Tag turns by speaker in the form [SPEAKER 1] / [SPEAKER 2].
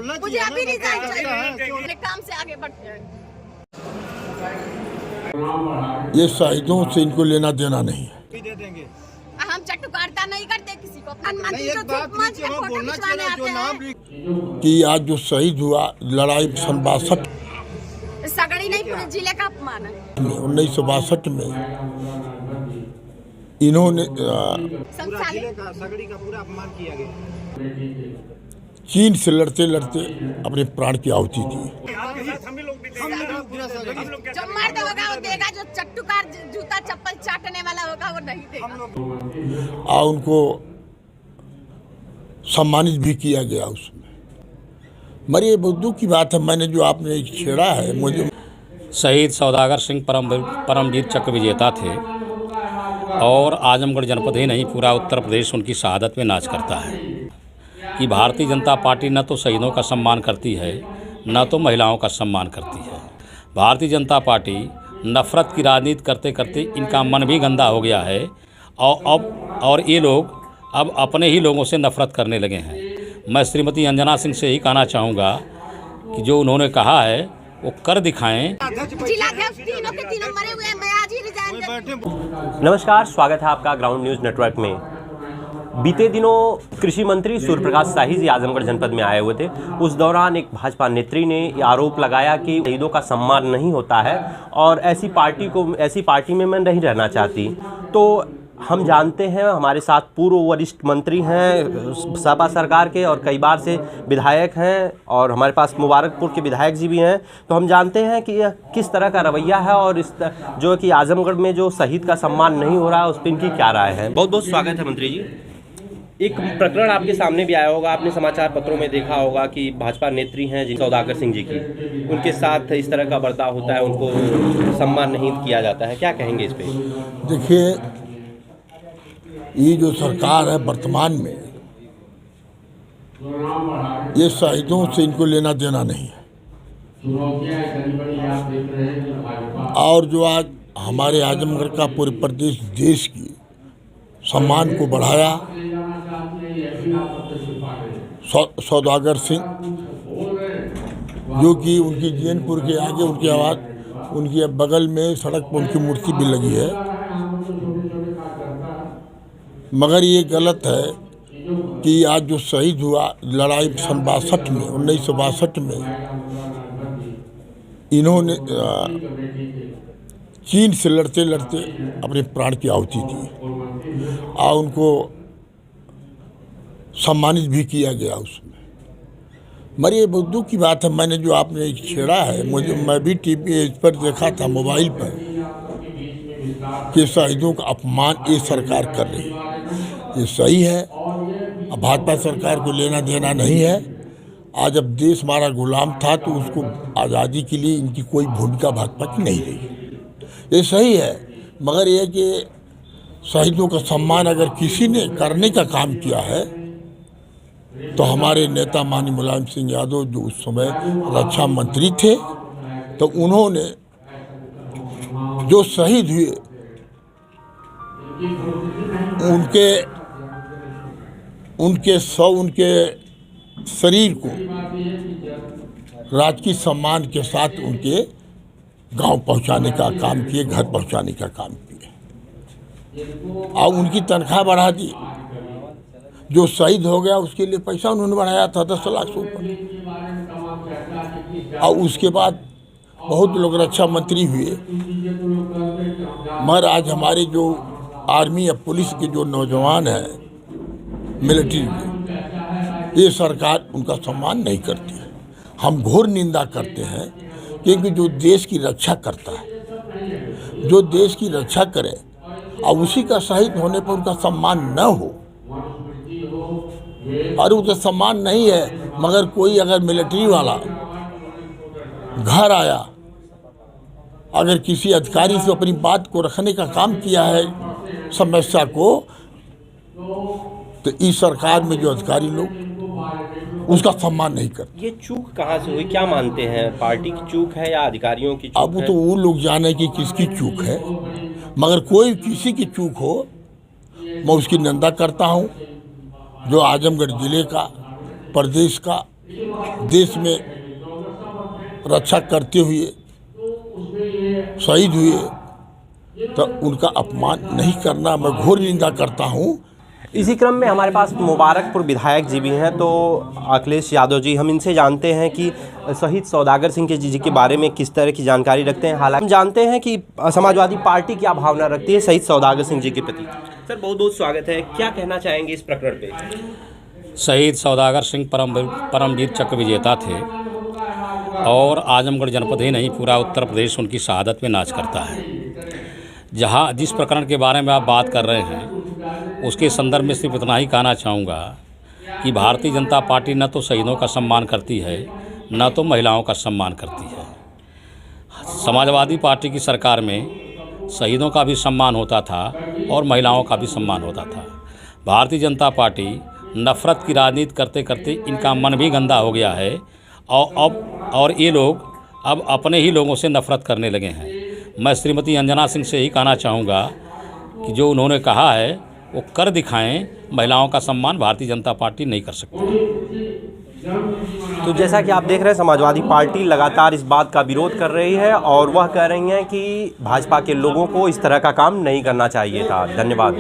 [SPEAKER 1] बोलना
[SPEAKER 2] मुझे अभी रिजाइन चाहिए, काम से आगे बढ़ जाए।
[SPEAKER 3] ये शहीदों से इनको लेना देना नहीं है।
[SPEAKER 1] दे देंगे।
[SPEAKER 2] हम चट्टुकारता नहीं करते किसी को।
[SPEAKER 1] नहीं, एक बात नीचे वहाँ बोलना चाहिए जो नाम
[SPEAKER 3] कि आज जो शहीद हुआ लड़ाई 1962
[SPEAKER 2] सगड़ी नहीं पूरे जिले का अपमान है।
[SPEAKER 3] 1962 में इन्होंने
[SPEAKER 1] पूरा जिले का सगड़ी का पूरा अपमान किया गया।
[SPEAKER 3] चीन से लड़ते लड़ते अपने प्राण की आहुति दी।
[SPEAKER 2] जो मर्द होगा वो देगा, जो चट्टुकार जूता चप्पल चाटने वाला होगा वो नहीं देगा।
[SPEAKER 3] और उनको सम्मानित भी किया गया उसमें। मगर ये बहुत दुख की बात है, मैंने जो आपने छेड़ा है मुझे।
[SPEAKER 4] शहीद सौदागर सिंह परमवीर चक्र विजेता थे और आजमगढ़ जनपद ही नहीं पूरा उत्तर प्रदेश उनकी शहादत में नाच करता है कि भारतीय जनता पार्टी न तो शहीदों का सम्मान करती है न तो महिलाओं का सम्मान करती है। भारतीय जनता पार्टी नफ़रत की राजनीति करते करते इनका मन भी गंदा हो गया है और ये लोग अब अपने ही लोगों से नफ़रत करने लगे हैं। मैं श्रीमती अंजना सिंह से ही कहना चाहूँगा कि जो उन्होंने कहा है वो कर दिखाएं।
[SPEAKER 5] नमस्कार, स्वागत है आपका ग्राउंड न्यूज़ नेटवर्क में। बीते दिनों कृषि मंत्री सूर्य प्रकाश शाही जी आजमगढ़ जनपद में आए हुए थे। उस दौरान एक भाजपा नेत्री ने आरोप लगाया कि शहीदों का सम्मान नहीं होता है और ऐसी पार्टी में मैं नहीं रहना चाहती। तो हम जानते हैं, हमारे साथ पूर्व वरिष्ठ मंत्री हैं सपा सरकार के और कई बार से विधायक हैं और हमारे पास मुबारकपुर के विधायक जी भी हैं। तो हम जानते हैं कि यह किस तरह का रवैया है और इस जो कि आजमगढ़ में जो शहीद का सम्मान नहीं हो रहा है उस पर इनकी क्या राय है। बहुत बहुत स्वागत है मंत्री जी। एक प्रकरण आपके सामने भी आया होगा, आपने समाचार पत्रों में देखा होगा कि भाजपा नेत्री हैं जी सौदागर सिंह जी की, उनके साथ इस तरह का बर्ताव होता है, उनको सम्मान नहीं किया जाता है। क्या कहेंगे इस पे?
[SPEAKER 3] देखिए, ये जो सरकार है वर्तमान में, ये शहीदों से इनको लेना देना नहीं है। और जो आज हमारे आजमगढ़ का पूरे प्रदेश देश की सम्मान को बढ़ाया, सौदागर सिंह जो कि उनकी जैनपुर के आगे उनके बगल में सड़क पर उनकी मूर्ति भी लगी है। मगर ये गलत है कि आज जो शहीद हुआ लड़ाई 1962 में इन्होंने चीन से लड़ते लड़ते अपने प्राण की आहुति दी और उनको सम्मानित भी किया गया उसमें। मगर ये बहुत दुख की बात है, मैंने जो आपने छेड़ा है मैं भी टीवी पर देखा था, मोबाइल पर, कि शहीदों का अपमान ये सरकार कर रही है। ये सही है। अब भाजपा सरकार को लेना देना नहीं है। आज अब देश हमारा गुलाम था तो उसको आज़ादी के लिए इनकी कोई भूमिका भाजपा की नहीं रही। ये सही है। मगर ये कि शहीदों का सम्मान अगर किसी ने करने का काम किया है तो हमारे नेता माननीय मुलायम सिंह यादव जो उस समय रक्षा मंत्री थे, तो उन्होंने जो शहीद हुए उनके शरीर को राजकीय सम्मान के साथ उनके गांव पहुंचाने का काम किए, घर पहुंचाने का काम किए और उनकी तनख्वाह बढ़ा दी। जो शहीद हो गया उसके लिए पैसा उन्होंने बढ़ाया था 10 लाख से ऊपर। और उसके बाद बहुत लोग रक्षा मंत्री हुए। मगर आज हमारे जो आर्मी या पुलिस के जो नौजवान हैं मिलिट्री में, ये सरकार उनका सम्मान नहीं करती है। हम घोर निंदा करते हैं, क्योंकि जो देश की रक्षा करता है, जो देश की रक्षा करे और उसी का शहीद होने पर उनका सम्मान न हो, और उनका सम्मान नहीं है। मगर कोई अगर मिलिट्री वाला घर आया, अगर किसी अधिकारी से अपनी बात को रखने का काम किया है समस्या को, तो इस सरकार में जो अधिकारी लोग उसका सम्मान नहीं करते।
[SPEAKER 5] ये चूक कहाँ से हुई, क्या मानते हैं? पार्टी की चूक है या अधिकारियों की चूक
[SPEAKER 3] अब तो वो लोग जाने कि किसकी चूक है। मगर कोई किसी की चूक हो, मैं उसकी निंदा करता हूँ। जो आजमगढ़ जिले का, प्रदेश का देश में रक्षा करते हुए शहीद हुए, तो उनका अपमान नहीं करना मैं घोर निंदा करता हूँ।
[SPEAKER 5] इसी क्रम में हमारे पास मुबारकपुर विधायक जी भी हैं, तो अखिलेश यादव जी, हम इनसे जानते हैं कि शहीद सौदागर सिंह के जी के बारे में किस तरह की जानकारी रखते हैं। हालांकि हम जानते हैं कि समाजवादी पार्टी क्या भावना रखती है शहीद सौदागर सिंह जी के प्रति। सर, बहुत बहुत स्वागत है, क्या कहना चाहेंगे इस प्रकरण पे?
[SPEAKER 4] शहीद सौदागर सिंह परमवीर चक्र विजेता थे और आजमगढ़ जनपद ही नहीं पूरा उत्तर प्रदेश उनकी शहादत में नाच करता है। जहाँ जिस प्रकरण के बारे में आप बात कर रहे हैं उसके संदर्भ में सिर्फ इतना ही कहना चाहूँगा कि भारतीय जनता पार्टी न तो शहीदों का सम्मान करती है न तो महिलाओं का सम्मान करती है। समाजवादी पार्टी की सरकार में शहीदों का भी सम्मान होता था और महिलाओं का भी सम्मान होता था। भारतीय जनता पार्टी नफ़रत की राजनीति करते करते इनका मन भी गंदा हो गया है और ये लोग अब अपने ही लोगों से नफ़रत करने लगे हैं। मैं श्रीमती अंजना सिंह से ही कहना चाहूँगा कि जो उन्होंने कहा है वो कर दिखाएं। महिलाओं का सम्मान भारतीय जनता पार्टी नहीं कर सकती।
[SPEAKER 5] तो जैसा कि आप देख रहे हैं, समाजवादी पार्टी लगातार इस बात का विरोध कर रही है और वह कह रही हैं कि भाजपा के लोगों को इस तरह का काम नहीं करना चाहिए था। धन्यवाद।